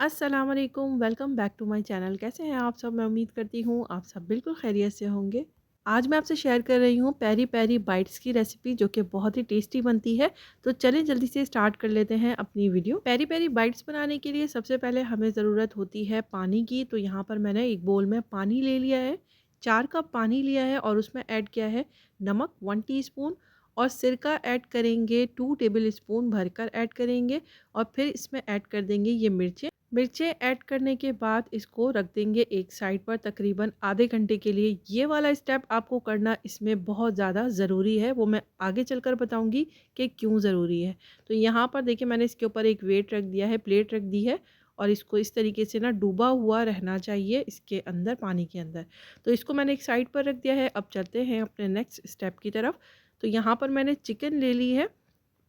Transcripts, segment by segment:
अस्सलाम वालेकुम, welcome back to my channel. कैसे हैं आप सब? मैं उम्मीद करती हूँ आप सब बिल्कुल खैरियत से होंगे। आज मैं आपसे शेयर कर रही हूँ पेरी पेरी बाइट्स की रेसिपी, जो कि बहुत ही टेस्टी बनती है। तो चलें जल्दी से स्टार्ट कर लेते हैं अपनी वीडियो। पेरी पेरी बाइट्स बनाने के लिए सबसे पहले हमें ज़रूरत होती है पानी की। तो यहाँ पर मैंने एक बोल में पानी ले लिया है, 4 कप पानी लिया है और उसमें ऐड किया है नमक 1 टीस्पून, और सिरका ऐड करेंगे 2 टेबल स्पून भरकर ऐड करेंगे। और फिर इसमें ऐड कर देंगे ये मिर्चें। मिर्चें ऐड करने के बाद इसको रख देंगे एक साइड पर तकरीबन आधे घंटे के लिए। ये वाला स्टेप आपको करना इसमें बहुत ज़्यादा ज़रूरी है, वो मैं आगे चलकर बताऊंगी कि क्यों ज़रूरी है। तो यहाँ पर देखिए, मैंने इसके ऊपर एक वेट रख दिया है, प्लेट रख दी है, और इसको इस तरीके से ना डूबा हुआ रहना चाहिए इसके अंदर, पानी के अंदर। तो इसको मैंने एक साइड पर रख दिया है। अब चलते हैं अपने नेक्स्ट स्टेप की तरफ। तो यहाँ पर मैंने चिकन ले ली है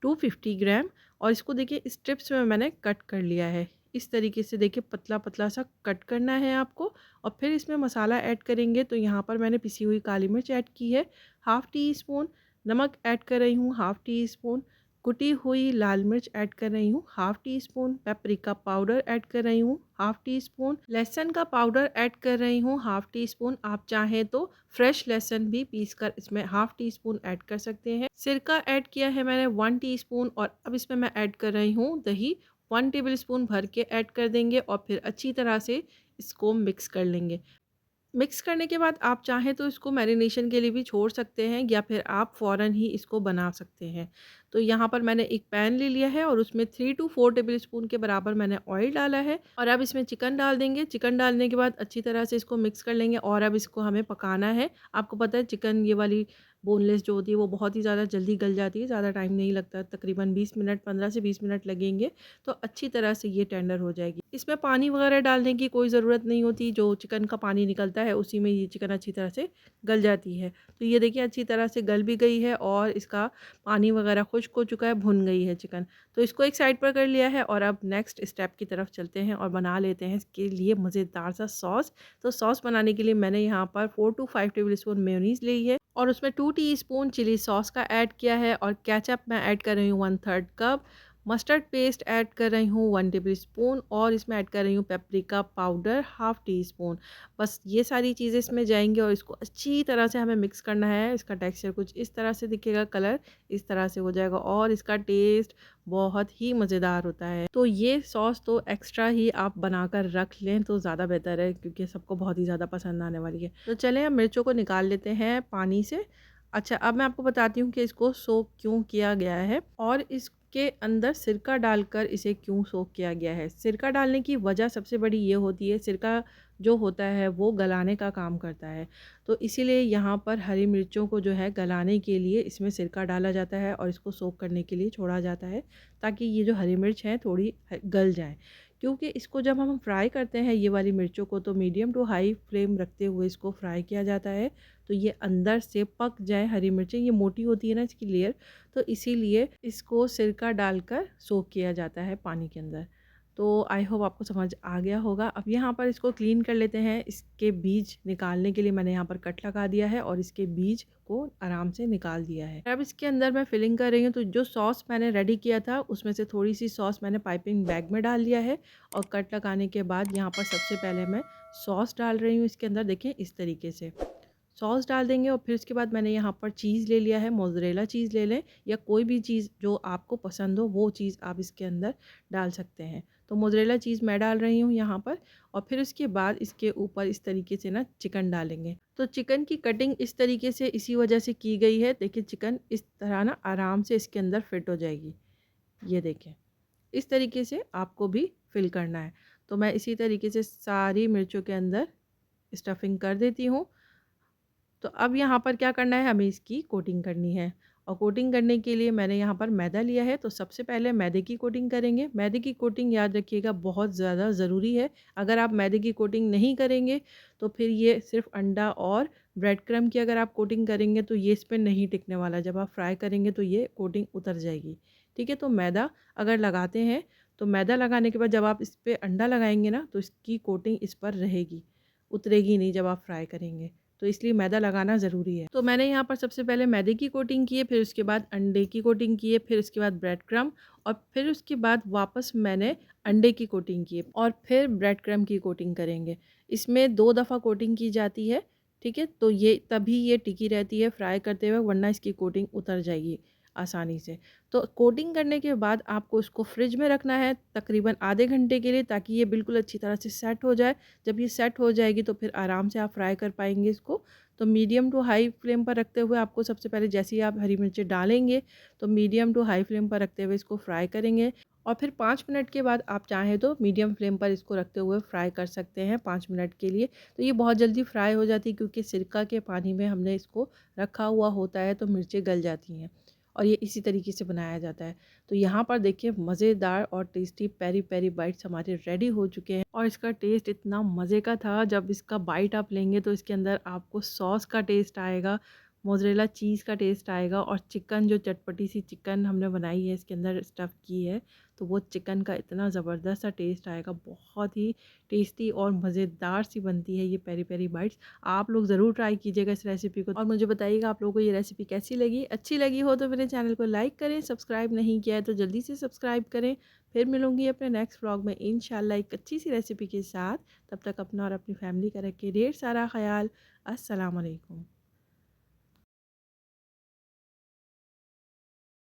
250 ग्राम, और इसको देखिए स्ट्रिप्स में मैंने कट कर लिया है। इस तरीके से देखिए पतला पतला सा कट करना है आपको। और फिर इसमें मसाला ऐड करेंगे। तो यहाँ पर मैंने पिसी हुई काली मिर्च ऐड की है 1/2 टी स्पून, नमक ऐड कर रही हूँ 1/2 टी स्पून, कुटी हुई लाल मिर्च ऐड कर रही हूँ 1/2 tea spoon, paprika powder add कर रही हूँ 1/2 टी स्पून, लहसुन का पाउडर ऐड कर रही हूँ 1/2 टी स्पून। आप चाहें तो फ्रेश लहसुन भी पीस कर इसमें 1/2 टी स्पून ऐड कर सकते हैं। सिरका ऐड किया है मैंने 1 टीस्पून, और अब इसमें मैं ऐड कर रही हूँ दही 1 टेबल स्पून भर के ऐड कर देंगे, और फिर अच्छी तरह से इसको मिक्स कर लेंगे। मिक्स करने के बाद आप चाहें तो इसको मैरिनेशन के लिए भी छोड़ सकते हैं, या फिर आप फ़ौरन ही इसको बना सकते हैं। तो यहाँ पर मैंने एक पैन ले लिया है और उसमें 3 to 4 टेबल स्पून के बराबर मैंने ऑयल डाला है, और अब इसमें चिकन डाल देंगे। चिकन डालने के बाद अच्छी तरह से इसको मिक्स कर लेंगे, और अब इसको हमें पकाना है। आपको पता है चिकन ये वाली बोनलेस जो होती है वो बहुत ही ज़्यादा जल्दी गल जाती है, ज़्यादा टाइम नहीं लगता, तकरीबन 20 मिनट, 15 से 20 मिनट लगेंगे। तो अच्छी तरह से ये टेंडर हो जाएगी। इसमें पानी वगैरह डालने की कोई ज़रूरत नहीं होती, जो चिकन का पानी निकलता है उसी में ये चिकन अच्छी तरह से गल जाती है। तो ये देखिए अच्छी तरह से गल भी गई है, और इसका पानी वगैरह खुश्क हो चुका है, भुन गई है चिकन। तो इसको एक साइड पर कर लिया है, और अब नेक्स्ट स्टेप की तरफ चलते हैं और बना लेते हैं इसके लिए मज़ेदार सा सॉस। तो सॉस बनाने के लिए मैंने यहाँ पर 4 to 5 टेबल स्पून मेयोनीज़ ली है, और उसमें 2 टीस्पून चिली सॉस का ऐड किया है, और केचप मैं ऐड कर रही हूँ 1/3 कप। मस्टर्ड पेस्ट ऐड कर रही हूँ 1 टेबल स्पून, और इसमें ऐड कर रही हूँ पेपरिका पाउडर 1/2 टी स्पून। बस ये सारी चीज़ें इसमें जाएंगी, और इसको अच्छी तरह से हमें मिक्स करना है। इसका टेक्सचर कुछ इस तरह से दिखेगा, कलर इस तरह से हो जाएगा, और इसका टेस्ट बहुत ही मज़ेदार होता है। तो ये सॉस तो एक्स्ट्रा ही आप बनाकर रख लें तो ज़्यादा बेहतर है, क्योंकि सबको बहुत ही ज़्यादा पसंद आने वाली है। तो चलें अब मिर्चों को निकाल लेते हैं पानी से। अच्छा, अब मैं आपको बताती हूँ कि इसको सोक क्यों किया गया है, और इसके अंदर सिरका डालकर इसे क्यों सोक किया गया है। सिरका डालने की वजह सबसे बड़ी ये होती है, सिरका जो होता है वो गलाने का काम करता है। तो इसीलिए यहाँ पर हरी मिर्चों को जो है गलाने के लिए इसमें सिरका डाला जाता है, और इसको सोक करने के लिए छोड़ा जाता है, ताकि ये जो हरी मिर्च है थोड़ी गल जाए। क्योंकि इसको जब हम फ्राई करते हैं ये वाली मिर्चों को, तो मीडियम टू हाई फ्लेम रखते हुए इसको फ्राई किया जाता है, तो ये अंदर से पक जाए। हरी मिर्चें ये मोटी होती है ना इसकी लेयर, तो इसीलिए इसको सिरका डालकर सोक किया जाता है पानी के अंदर। तो आई होप आपको समझ आ गया होगा। अब यहाँ पर इसको क्लीन कर लेते हैं। इसके बीज निकालने के लिए मैंने यहाँ पर कट लगा दिया है, और इसके बीज को आराम से निकाल दिया है। अब इसके अंदर मैं फिलिंग कर रही हूँ। तो जो सॉस मैंने रेडी किया था उसमें से थोड़ी सी सॉस मैंने पाइपिंग बैग में डाल दिया है, और कट लगाने के बाद यहाँ पर सबसे पहले मैं सॉस डाल रही हूँ इसके अंदर। देखिए इस तरीके से सॉस डाल देंगे, और फिर उसके बाद मैंने यहाँ पर चीज़ ले लिया है, मोज़रेला चीज़ ले लें, या कोई भी चीज़ जो आपको पसंद हो वो चीज़ आप इसके अंदर डाल सकते हैं। तो मोज़रेला चीज़ मैं डाल रही हूँ यहाँ पर, और फिर उसके बाद इसके ऊपर इस तरीके से ना चिकन डालेंगे। तो चिकन की कटिंग इस तरीके से इसी वजह से की गई है। देखिए चिकन इस तरह ना आराम से इसके अंदर फिट हो जाएगी। ये देखें इस तरीके से आपको भी फिल करना है। तो मैं इसी तरीके से सारी मिर्चों के अंदर स्टफिंग कर देती हूँ। तो अब यहाँ पर क्या करना है, हमें इसकी कोटिंग करनी है, और कोटिंग करने के लिए मैंने यहाँ पर मैदा लिया है। तो सबसे पहले मैदे की कोटिंग करेंगे। मैदे की कोटिंग याद रखिएगा बहुत ज़्यादा ज़रूरी है। अगर आप मैदे की कोटिंग नहीं करेंगे तो फिर ये सिर्फ अंडा और ब्रेड क्रम्ब की अगर आप कोटिंग करेंगे तो ये इस पर नहीं टिकने वाला। जब आप फ्राई करेंगे तो ये कोटिंग उतर जाएगी। ठीक है, तो मैदा अगर लगाते हैं तो मैदा लगाने के बाद जब आप इस पर अंडा लगाएंगे ना, तो इसकी कोटिंग इस पर रहेगी, उतरेगी नहीं जब आप फ्राई करेंगे। तो इसलिए मैदा लगाना ज़रूरी है। तो मैंने यहाँ पर सबसे पहले मैदे की कोटिंग की है, फिर उसके बाद अंडे की कोटिंग की है, फिर उसके बाद ब्रेड क्रम्ब और फिर उसके बाद वापस मैंने अंडे की कोटिंग की है और फिर ब्रेड क्रम्ब की कोटिंग करेंगे। इसमें 2 दफ़ा कोटिंग की जाती है, ठीक है। तो ये तभी ये टिकी रहती है फ्राई करते हुए, वरना इसकी कोटिंग उतर जाएगी आसानी से। तो कोटिंग करने के बाद आपको इसको फ्रिज में रखना है तकरीबन आधे घंटे के लिए, ताकि ये बिल्कुल अच्छी तरह से सेट हो जाए। जब ये सेट हो जाएगी तो फिर आराम से आप फ्राई कर पाएंगे इसको। तो मीडियम टू हाई फ्लेम पर रखते हुए आपको सबसे पहले जैसे ही आप हरी मिर्ची डालेंगे तो मीडियम टू हाई फ्लेम पर रखते हुए इसको फ्राई करेंगे और फिर 5 मिनट के बाद आप चाहें तो मीडियम फ्लेम पर इसको रखते हुए फ्राई कर सकते हैं 5 मिनट के लिए। तो ये बहुत जल्दी फ्राई हो जाती है क्योंकि सिरका के पानी में हमने इसको रखा हुआ होता है, तो मिर्चें गल जाती हैं और ये इसी तरीके से बनाया जाता है। तो यहाँ पर देखिए मज़ेदार और टेस्टी पेरी पेरी बाइट्स हमारे रेडी हो चुके हैं और इसका टेस्ट इतना मज़े का था। जब इसका बाइट आप लेंगे तो इसके अंदर आपको सॉस का टेस्ट आएगा, मोज़रेला चीज़ का टेस्ट आएगा और चिकन जो चटपटी सी चिकन हमने बनाई है इसके अंदर स्टफ़ की है, तो वो चिकन का इतना ज़बरदस्त सा टेस्ट आएगा। बहुत ही टेस्टी और मज़ेदार सी बनती है ये पेरी पेरी बाइट्स। आप लोग ज़रूर ट्राई कीजिएगा इस रेसिपी को और मुझे बताइएगा आप लोगों को ये रेसिपी कैसी लगी। अच्छी लगी हो तो मेरे चैनल को लाइक करें, सब्सक्राइब नहीं किया है तो जल्दी से सब्सक्राइब करें। फिर मिलूँगी अपने नेक्स्ट व्लॉग में इंशाल्लाह एक अच्छी सी रेसिपी के साथ। तब तक अपना और अपनी फैमिली का रखिए ढेर सारा ख़याल। अस्सलाम वालेकुम।